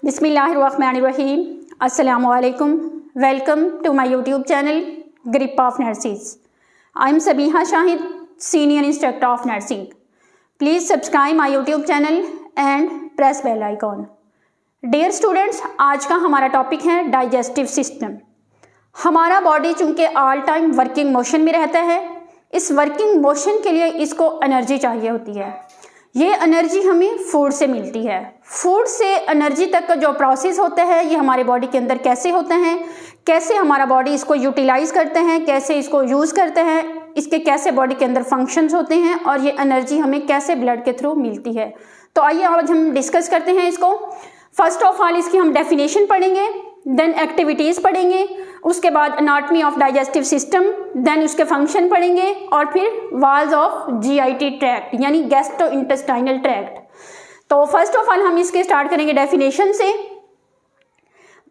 बिस्मिल्लाहिर्रहमानिर्रहीम। अस्सलामुअलैकुम। Welcome to my YouTube channel grip of nurses. I am Sabiha Shahid, senior instructor of nursing. Please subscribe my YouTube channel and press bell icon. Dear students, आज का हमारा topic है digestive system. हमारा body चूँकि all time working motion में रहता है, इस वर्किंग मोशन के लिए इसको एनर्जी चाहिए होती है। ये एनर्जी हमें फूड से मिलती है। फूड से एनर्जी तक का जो प्रोसेस होता है ये हमारे बॉडी के अंदर कैसे होता है, कैसे हमारा बॉडी इसको यूटिलाइज करते हैं, कैसे इसको यूज़ करते हैं, इसके कैसे बॉडी के अंदर फंक्शंस होते हैं और ये एनर्जी हमें कैसे ब्लड के थ्रू मिलती है। तो आइए आज हम डिस्कस करते हैं इसको। फर्स्ट ऑफ ऑल इसकी हम डेफिनेशन पढ़ेंगे, देन एक्टिविटीज़ पढ़ेंगे, उसके बाद anatomy of digestive system, then उसके फंक्शन पढ़ेंगे और फिर वाल्स ऑफ जीआईटी ट्रैक्ट यानी गैस्ट्रो इंटेस्टाइनल ट्रैक्ट। तो फर्स्ट ऑफ ऑल हम इसके स्टार्ट करेंगे डेफिनेशन से।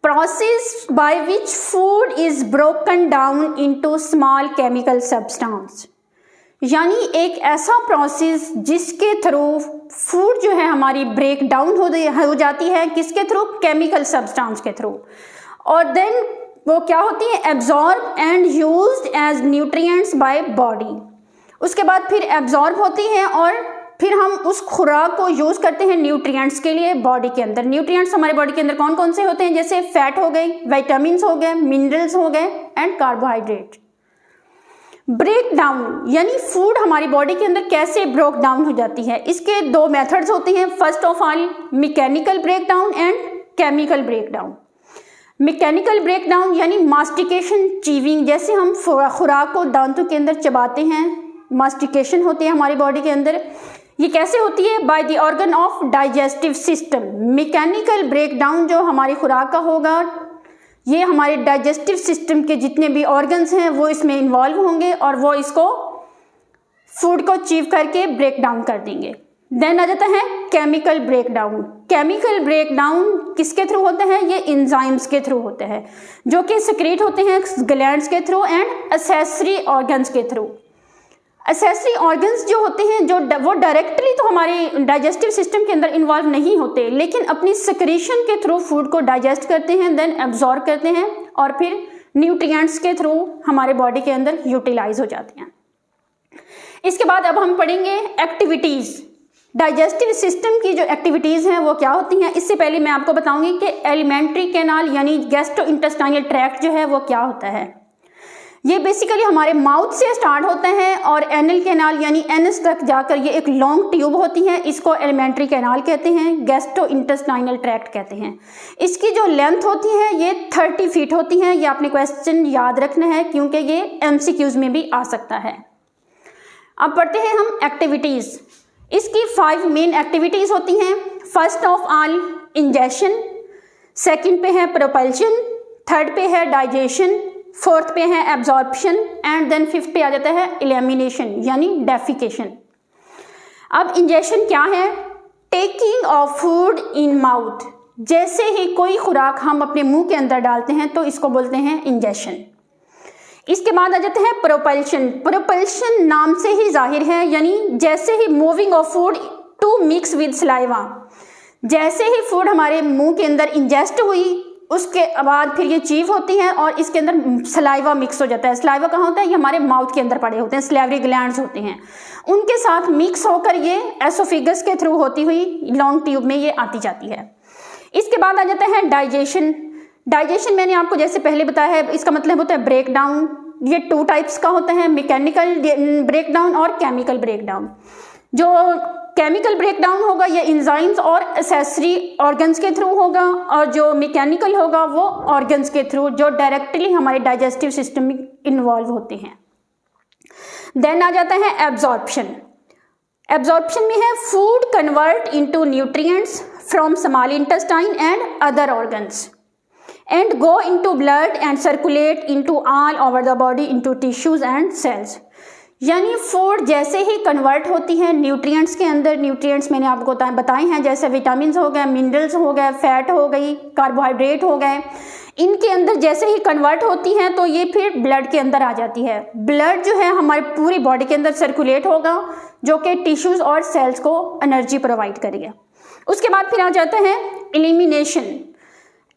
Process by which food is broken down into small chemical substance, यानी एक ऐसा प्रोसेस जिसके थ्रू फूड जो है हमारी ब्रेक डाउन हो जाती है, किसके थ्रू? केमिकल सब्सटेंस के थ्रू। और देन वो क्या होती है? Absorb and used as nutrients by body. उसके बाद फिर एब्जॉर्ब होती है और फिर हम उस खुराक को यूज करते हैं न्यूट्रिएंट्स के लिए बॉडी के अंदर। न्यूट्रिएंट्स हमारे बॉडी के अंदर कौन कौन से होते हैं? जैसे फैट हो गए, विटामिन्स हो गए, मिनरल्स हो गए एंड कार्बोहाइड्रेट। ब्रेक डाउन यानी फूड हमारी बॉडी के अंदर कैसे ब्रेक डाउन हो जाती है, इसके दो मेथड्स होते हैं। First of all mechanical break down and chemical break down. Mechanical break down यानी मास्टिकेशन, चीविंग, जैसे हम खुराक को दांतों के अंदर चबाते हैं, मास्टिकेशन होती है हमारी बॉडी के अंदर। ये कैसे होती है? By the organ of digestive system. Mechanical break down जो हमारी खुराक का होगा, ये हमारे डाइजेस्टिव सिस्टम के जितने भी ऑर्गन्स हैं वो इसमें इन्वॉल्व होंगे और वो इसको फूड को चीव करके ब्रेक डाउन कर देंगे। देन आ जाता है chemical break down. Chemical break down किसके थ्रू होता है? ये एंजाइम्स के थ्रू होते हैं जो कि सिक्रीट होते हैं ग्लैंड्स के थ्रू एंड एक्सेसरी ऑर्गन्स के थ्रू। एक्सेसरी ऑर्गन्स जो होते हैं जो वो डायरेक्टली तो हमारे डाइजेस्टिव सिस्टम के अंदर इन्वॉल्व नहीं होते, लेकिन अपनी सिक्रीशन के थ्रू फूड को डाइजेस्ट करते हैं, देन एब्जॉर्ब करते हैं और फिर न्यूट्रिएंट्स के थ्रू हमारे बॉडी के अंदर यूटिलाइज हो जाते हैं। इसके बाद अब हम पढ़ेंगे एक्टिविटीज़। डाइजेस्टिव सिस्टम की जो एक्टिविटीज़ हैं वो क्या होती हैं। इससे पहले मैं आपको बताऊंगी कि एलिमेंट्री कैनाल यानी गैस्ट्रो इंटेस्टाइनल ट्रैक्ट जो है वो क्या होता है। ये बेसिकली हमारे माउथ से स्टार्ट होता है और एनल कैनाल यानी एनस तक जाकर ये एक लॉन्ग ट्यूब होती है, इसको एलिमेंट्री कैनाल कहते हैं, गैस्ट्रो इंटेस्टाइनल ट्रैक्ट कहते हैं। इसकी जो लेंथ होती है ये 30 फीट होती है। ये आपने क्वेश्चन याद रखना है क्योंकि ये MCQs में भी आ सकता है। अब पढ़ते हैं हम एक्टिविटीज़। इसकी 5 मेन एक्टिविटीज़ होती हैं। First of all ingestion, second पे है प्रोपल्शन, थर्ड पे है डाइजेशन, फोर्थ पे है एब्जॉर्प्शन एंड देन फिफ्थ पे आ जाता है एलिमिनेशन यानी डेफिकेशन। अब इंजेशन क्या है? Taking of food in mouth. जैसे ही कोई खुराक हम अपने मुंह के अंदर डालते हैं तो इसको बोलते हैं इंजेशन। इसके बाद आ जाता है प्रोपल्शन। प्रोपल्शन नाम से ही जाहिर है, यानी जैसे ही moving of food to mix with saliva. जैसे ही फूड हमारे मुंह के अंदर इंजेस्ट हुई उसके बाद फिर ये चीव होती है और इसके अंदर सलाइवा मिक्स हो जाता है। सलाइवा कहाँ होता है? ये हमारे माउथ के अंदर पड़े होते हैं, सलेवरी ग्लैंड्स होते हैं, उनके साथ मिक्स होकर ये एसोफेगस के थ्रू होती हुई लॉन्ग ट्यूब में ये आती जाती है। इसके बाद आ जाता है डाइजेशन। डाइजेशन मैंने आपको जैसे पहले बताया है, इसका मतलब होता है ब्रेक डाउन। ये 2 टाइप्स का होता है, मैकेनिकल ब्रेक डाउन और केमिकल ब्रेक डाउन। जो केमिकल ब्रेक डाउन होगा ये एंजाइम्स और एक्सेसरी ऑर्गन्स के थ्रू होगा और जो मैकेनिकल होगा वो ऑर्गन्स के थ्रू जो डायरेक्टली हमारे डाइजेस्टिव सिस्टम में इन्वॉल्व होते हैं। देन आ जाता है एब्जॉर्प्शन। एब्जॉर्प्शन में है food convert into nutrients from small intestine and other organs and go into blood and circulate into all over the body into tissues and cells। यानी food जैसे ही कन्वर्ट होती है न्यूट्रिएंट्स के अंदर, न्यूट्रिएंट्स मैंने आपको बताए हैं जैसे विटामिन्स हो गए, मिनरल्स हो गए, फैट हो गई, कार्बोहाइड्रेट हो गए, इनके अंदर जैसे ही कन्वर्ट होती हैं तो ये फिर ब्लड के अंदर आ जाती है। ब्लड जो है हमारी पूरी बॉडी के अंदर सर्कुलेट होगा जो कि टिश्यूज़ और सेल्स को एनर्जी प्रोवाइड करेगा। उसके बाद फिर आ जाता है एलिमिनेशन।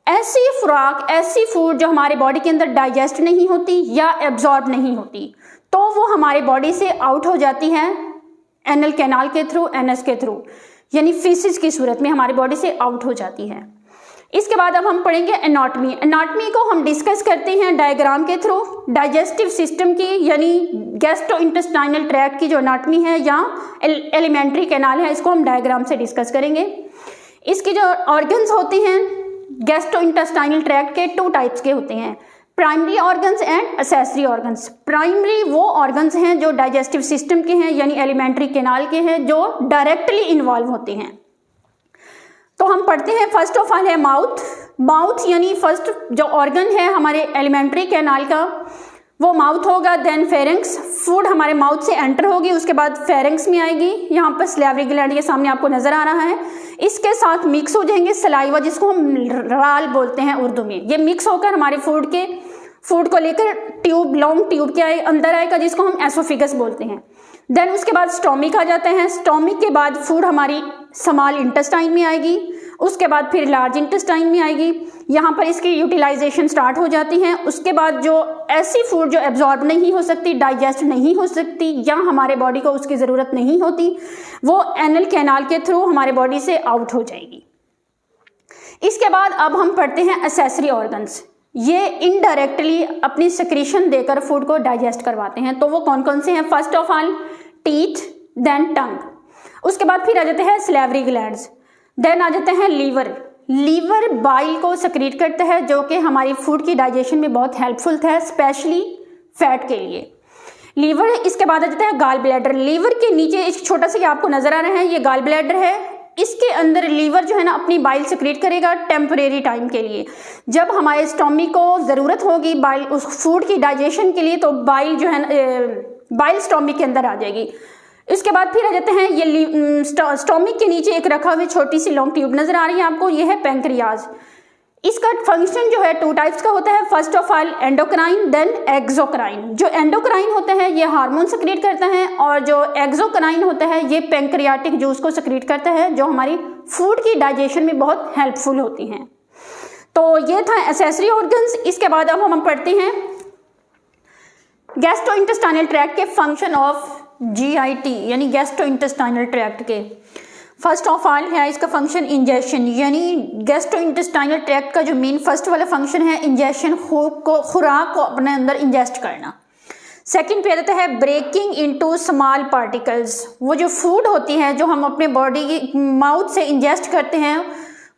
ऐसी खुराक, ऐसी फूड जो हमारे बॉडी के अंदर डाइजेस्ट नहीं होती या एब्जॉर्ब नहीं होती, तो वो हमारे बॉडी से आउट हो जाती है एनल कैनाल के थ्रू, एनएस के थ्रू, यानी फीसिस की सूरत में हमारी बॉडी से आउट हो जाती है। इसके बाद अब हम पढ़ेंगे एनाटॉमी। एनाटॉमी को हम डिस्कस करते हैं डायग्राम के थ्रू। डाइजेस्टिव सिस्टम की यानी गैस्ट्रोइंटेस्टाइनल ट्रैक्ट की जो एनाटॉमी है या एलिमेंट्री कैनाल है, इसको हम डायग्राम से डिस्कस करेंगे। इसके जो ऑर्गन्स होते हैं गैस्ट्रोइंटेस्टाइनल ट्रैक्ट के 2 टाइप्स के होते हैं, primary organs and accessory organs. Primary वो ऑर्गन्स हैं जो डाइजेस्टिव सिस्टम के हैं यानी एलिमेंट्री कैनाल के हैं, जो डायरेक्टली इन्वॉल्व होते हैं। तो हम पढ़ते हैं, फर्स्ट ऑफ ऑल है माउथ। माउथ यानी फर्स्ट जो ऑर्गन है हमारे एलिमेंट्री कैनाल का वो माउथ होगा। देन फेरेंक्स, फूड हमारे माउथ से एंटर होगी, उसके बाद फेरेंक्स में आएगी। यहाँ पर सलाइवरी ग्लैंड ये सामने आपको नजर आ रहा है, इसके साथ मिक्स हो जाएंगे सलाइवा, जिसको हम राल बोलते हैं उर्दू में। ये मिक्स होकर हमारे फूड को लेकर ट्यूब, लॉन्ग ट्यूब के अंदर आएगा, जिसको हम एसोफिगस बोलते हैं। देन उसके बाद स्टोमिक आ जाते हैं। स्टोमिक के बाद फूड हमारी स्मॉल इंटेस्टाइन में आएगी, उसके बाद फिर लार्ज इंटेस्टाइन में आएगी। यहाँ पर इसकी यूटिलाइजेशन स्टार्ट हो जाती है। उसके बाद जो ऐसी फूड जो एब्जॉर्ब नहीं हो सकती, डाइजेस्ट नहीं हो सकती या हमारे बॉडी को उसकी ज़रूरत नहीं होती, वो एनल कैनाल के थ्रू हमारे बॉडी से आउट हो जाएगी। इसके बाद अब हम पढ़ते हैं एक्सेसरी ऑर्गन्स। ये इनडायरेक्टली अपनी सेक्रीशन देकर फूड को डाइजेस्ट करवाते हैं। तो वो कौन कौन से हैं? First of all teeth, then tongue, उसके बाद फिर आ जाते हैं सलाइवरी ग्लैंड्स, देन आ जाते हैं लीवर। लीवर बाइल को सेक्रीट करता है जो कि हमारी फूड की डाइजेशन में बहुत हेल्पफुल है, स्पेशली फैट के लिए लीवर। इसके बाद आ जाता है गॉल ब्लैडर। लीवर के नीचे एक छोटा सा आपको नजर आ रहा है, ये गॉल ब्लैडर है। इसके अंदर लीवर जो है ना अपनी बाइल सेक्रेट करेगा टेम्परेरी टाइम के लिए। जब हमारे स्टोमिक को ज़रूरत होगी बाइल उस फूड की डाइजेशन के लिए, तो बाइल जो है बाइल स्टोमिक के अंदर आ जाएगी। इसके बाद फिर आ जाते हैं ये स्टोमिक के नीचे एक रखा हुआ छोटी सी लॉन्ग ट्यूब नजर आ रही है आपको, ये है पैंक्रियाज। इसका फंक्शन जो है 2 टाइप्स का होता है। First of all endocrine, then exocrine. जो एंडोक्राइन होता है ये हार्मोन सेक्रेट करता है, और जो एक्सोक्राइन होता है ये पैंक्रियाटिक जूस को सेक्रेट करता है, जो हमारी फूड की डाइजेशन में बहुत हेल्पफुल होती हैं। तो ये था एक्सेसरी ऑर्गन्स। इसके बाद अब हम पढ़ते हैं गैस्ट्रोइंटेस्टाइनल ट्रैक्ट के फंक्शन ऑफ GIT यानी गैस्ट्रोइंटेस्टाइनल ट्रैक्ट के। फर्स्ट ऑफ ऑल है इसका फंक्शन इंजेक्शन, यानी गैस्ट्रोइंटेस्टाइनल ट्रैक्ट का जो मेन फर्स्ट वाला फंक्शन है इंजेक्शन, खुराक को अपने अंदर इंजेस्ट करना। सेकंड पे आता है ब्रेकिंग इनटू स्मॉल पार्टिकल्स। वो जो फूड होती है जो हम अपने बॉडी की माउथ से इंजेस्ट करते हैं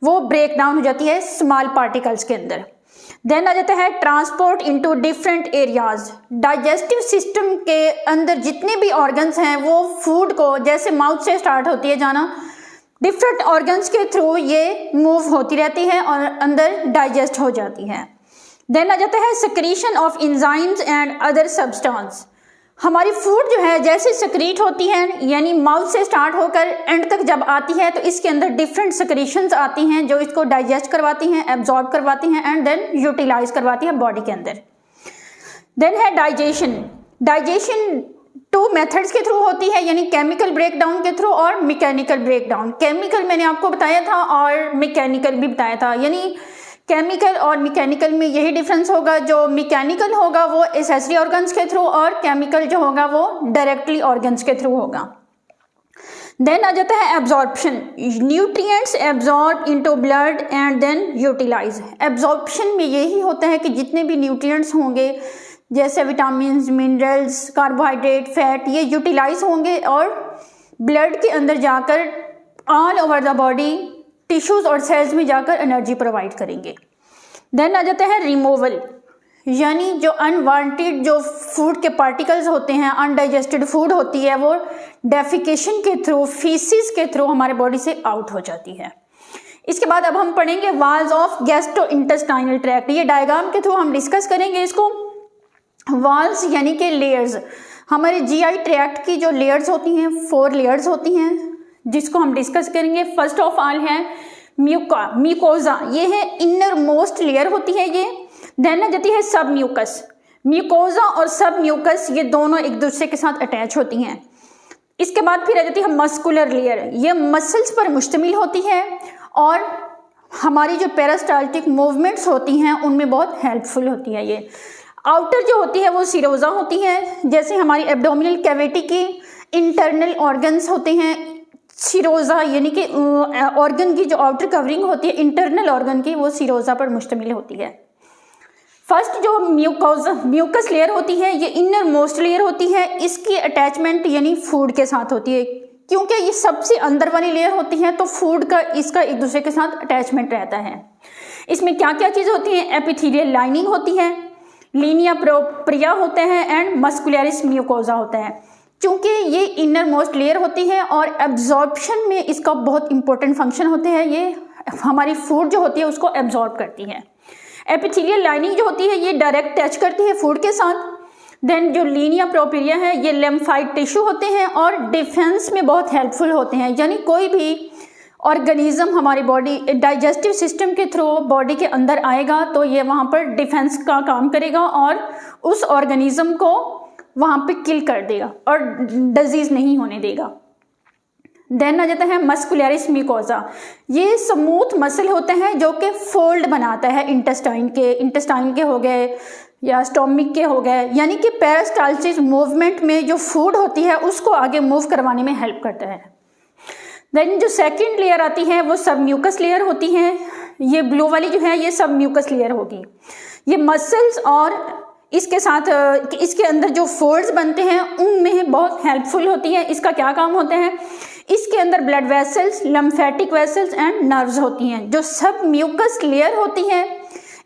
वो ब्रेक डाउन हो जाती है स्मॉल पार्टिकल्स के अंदर। देन आ जाता है transport into different areas. Digestive system के अंदर जितने भी ऑर्गन्स हैं वो फूड को जैसे माउथ से स्टार्ट होती है जाना, डिफरेंट ऑर्गन्स के थ्रू ये मूव होती रहती है और अंदर डाइजेस्ट हो जाती है। देन आ जाता है secretion of enzymes and other substance. हमारी फूड जो है जैसे सिक्रीट होती है यानी माउथ से स्टार्ट होकर एंड तक जब आती है तो इसके अंदर डिफरेंट सिक्रीशंस आती हैं जो इसको डाइजेस्ट करवाती हैं, एब्जॉर्ब करवाती हैं एंड देन यूटिलाइज करवाती हैं बॉडी के अंदर। देन है डाइजेशन। डाइजेशन 2 मेथड्स के थ्रू होती है, यानी केमिकल ब्रेकडाउन के थ्रू और मैकेनिकल ब्रेकडाउन। केमिकल मैंने आपको बताया था और मैकेनिकल भी बताया था, यानी केमिकल और मैकेनिकल में यही डिफरेंस होगा। जो मैकेनिकल होगा वो एक्सेसरी ऑर्गन्स के थ्रू और केमिकल जो होगा वो डायरेक्टली ऑर्गन्स के थ्रू होगा। देन आ जाता है absorption. Nutrients absorb into blood and then utilise. Absorption में यही होता है कि जितने भी न्यूट्रिएंट्स होंगे जैसे विटामिन, मिनरल्स, कार्बोहाइड्रेट, फैट, ये यूटिलाइज होंगे और ब्लड के अंदर जाकर all over the body tissues और सेल्स में जाकर एनर्जी प्रोवाइड करेंगे। देन आ जाता है रिमूवल, यानी जो अनवांटेड जो फूड के पार्टिकल्स होते हैं, अनडाइजेस्टेड फूड होती है, वो डेफिकेशन के थ्रू, फीसिस के थ्रू हमारे बॉडी से आउट हो जाती है। इसके बाद अब हम पढ़ेंगे वॉल्स ऑफ गैस्ट्रोइंटेस्टाइनल ट्रैक्ट। ये डायग्राम के थ्रू हम डिस्कस करेंगे इसको। वॉल्स यानी कि लेयर्स। हमारे GI ट्रैक्ट की जो लेयर्स होती हैं 4 लेयर्स होती हैं जिसको हम डिस्कस करेंगे। फर्स्ट ऑफ ऑल है म्यूकोजा, ये है इनर मोस्ट लेयर होती है ये। देन आ जाती है सब म्यूकस। म्यूकोजा और सब म्यूकस ये दोनों एक दूसरे के साथ अटैच होती हैं। इसके बाद फिर आ जाती है मस्कुलर लेयर। ये मसल्स पर मुश्तमिल होती है और हमारी जो पेरिस्टाल्टिक मूवमेंट्स होती हैं उनमें बहुत हेल्पफुल होती है। ये आउटर जो होती है वो सिरोजा होती है, जैसे हमारी एब्डोमिनल कैविटी की इंटरनल ऑर्गन्स होते हैं। सिरोजा यानी कि ऑर्गन की जो आउटर कवरिंग होती है इंटरनल ऑर्गन की, वो सिरोजा पर मुश्तमिल होती है। फर्स्ट जो म्यूकस लेयर होती है ये इनर मोस्ट लेयर होती है। इसकी अटैचमेंट यानी फूड के साथ होती है, क्योंकि ये सबसे अंदर वाली लेयर होती है तो फूड का इसका एक दूसरे के साथ अटैचमेंट रहता है। इसमें क्या क्या चीज़ होती है? एपिथेलियल लाइनिंग होती है, लीनिया प्रोप्रिया होते हैं एंड मस्कुलरिस म्यूकोजा होता है। चूंकि ये इनर मोस्ट लेयर होती है और एब्जॉर्प्शन में इसका बहुत इंपॉर्टेंट फंक्शन होते हैं, ये हमारी फूड जो होती है उसको एब्जॉर्ब करती है। एपिथेलियल लाइनिंग जो होती है ये डायरेक्ट टच करती है फूड के साथ। देन जो लीनिया प्रोप्रिया है ये लिम्फाइड टिश्यू होते हैं और डिफेंस में बहुत हेल्पफुल होते हैं, यानी कोई भी ऑर्गेनिज्म हमारी बॉडी डाइजेस्टिव सिस्टम के थ्रू बॉडी के अंदर आएगा तो ये वहाँ पर डिफेंस का काम करेगा और उस ऑर्गेनिज्म को वहाँ पे किल कर देगा और डिजीज नहीं होने देगा। देन आ जाता है मस्कुलरिस म्यूकोजा। ये स्मूथ मसल होते हैं जो कि फोल्ड बनाता है इंटेस्टाइन के हो गए या स्टोमिक के हो गए, यानी कि पेरिस्टाल्टिक मूवमेंट में जो फूड होती है उसको आगे मूव करवाने में हेल्प करता है। देन जो सेकंड लेयर आती है वो सब म्यूकस लेयर होती है। ये ब्लू वाली जो है ये सब म्यूकस लेयर होगी। ये मसल्स और इसके साथ इसके अंदर जो फोल्ड्स बनते हैं उनमें बहुत हेल्पफुल होती है। इसका क्या काम होता है? इसके अंदर blood vessels, lymphatic vessels and nerves होती हैं। जो सब म्यूकस लेयर होती है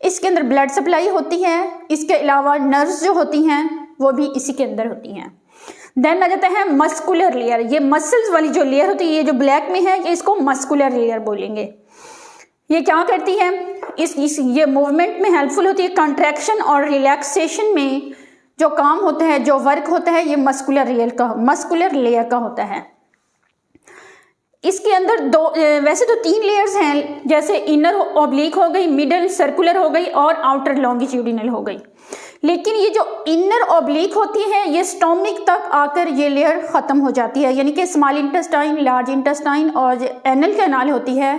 इसके अंदर ब्लड सप्लाई होती है। इसके अलावा नर्व्स जो होती हैं वो भी इसी के अंदर होती हैं। देन आ जाता है मस्कुलर लेयर। ये मसल्स वाली जो लेयर होती है, ये जो ब्लैक में है, ये इसको मस्कुलर लेयर बोलेंगे। ये क्या करती है? ये मूवमेंट में हेल्पफुल होती है। कंट्रैक्शन और रिलैक्सेशन में जो काम होता है, जो वर्क होता है, ये मस्कुलर लेयर का होता है। इसके अंदर वैसे तो 3 लेयर्स हैं, जैसे इनर ऑब्लिक हो गई, मिडल सर्कुलर हो गई और आउटर लॉन्गिट्यूडिनल हो गई। लेकिन ये जो इनर ऑब्लिक होती है ये स्टोमिक तक आकर ये लेयर ख़त्म हो जाती है, यानी कि स्मॉल इंटेस्टाइन, लार्ज इंटेस्टाइन और जो एनल कैनाल होती है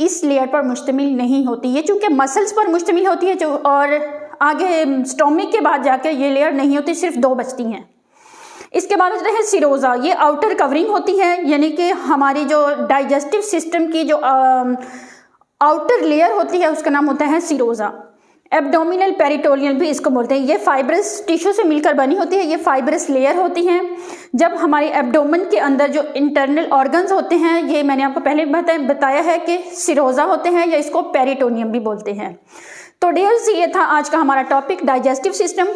इस लेयर पर मुश्तमिल नहीं होती। ये चूँकि मसल्स पर मुश्तमिल होती है जो, और आगे स्टोमिक के बाद जाकर ये लेयर नहीं होती, सिर्फ 2 बचती हैं। इसके बाद होता है सिरोजा। ये आउटर कवरिंग होती है, यानी कि हमारी जो डाइजेस्टिव सिस्टम की जो आउटर लेयर होती है उसका नाम होता है सिरोजा। एब्डोमिनल पेरिटोनियल भी इसको बोलते हैं। ये फाइब्रस टिश्यू से मिलकर बनी होती है, ये फाइब्रस लेयर होती हैं। जब हमारे एब्डोमेन के अंदर जो इंटरनल ऑर्गन्स होते हैं, ये मैंने आपको पहले बताया है कि सिरोजा होते हैं या इसको पेरिटोनियम भी बोलते हैं। तो डियर्स, ये था आज का हमारा टॉपिक डाइजेस्टिव सिस्टम।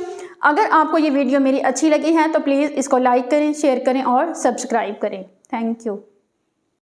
अगर आपको ये वीडियो मेरी अच्छी लगी है तो प्लीज़ इसको लाइक करें, शेयर करें और सब्सक्राइब करें। Thank you.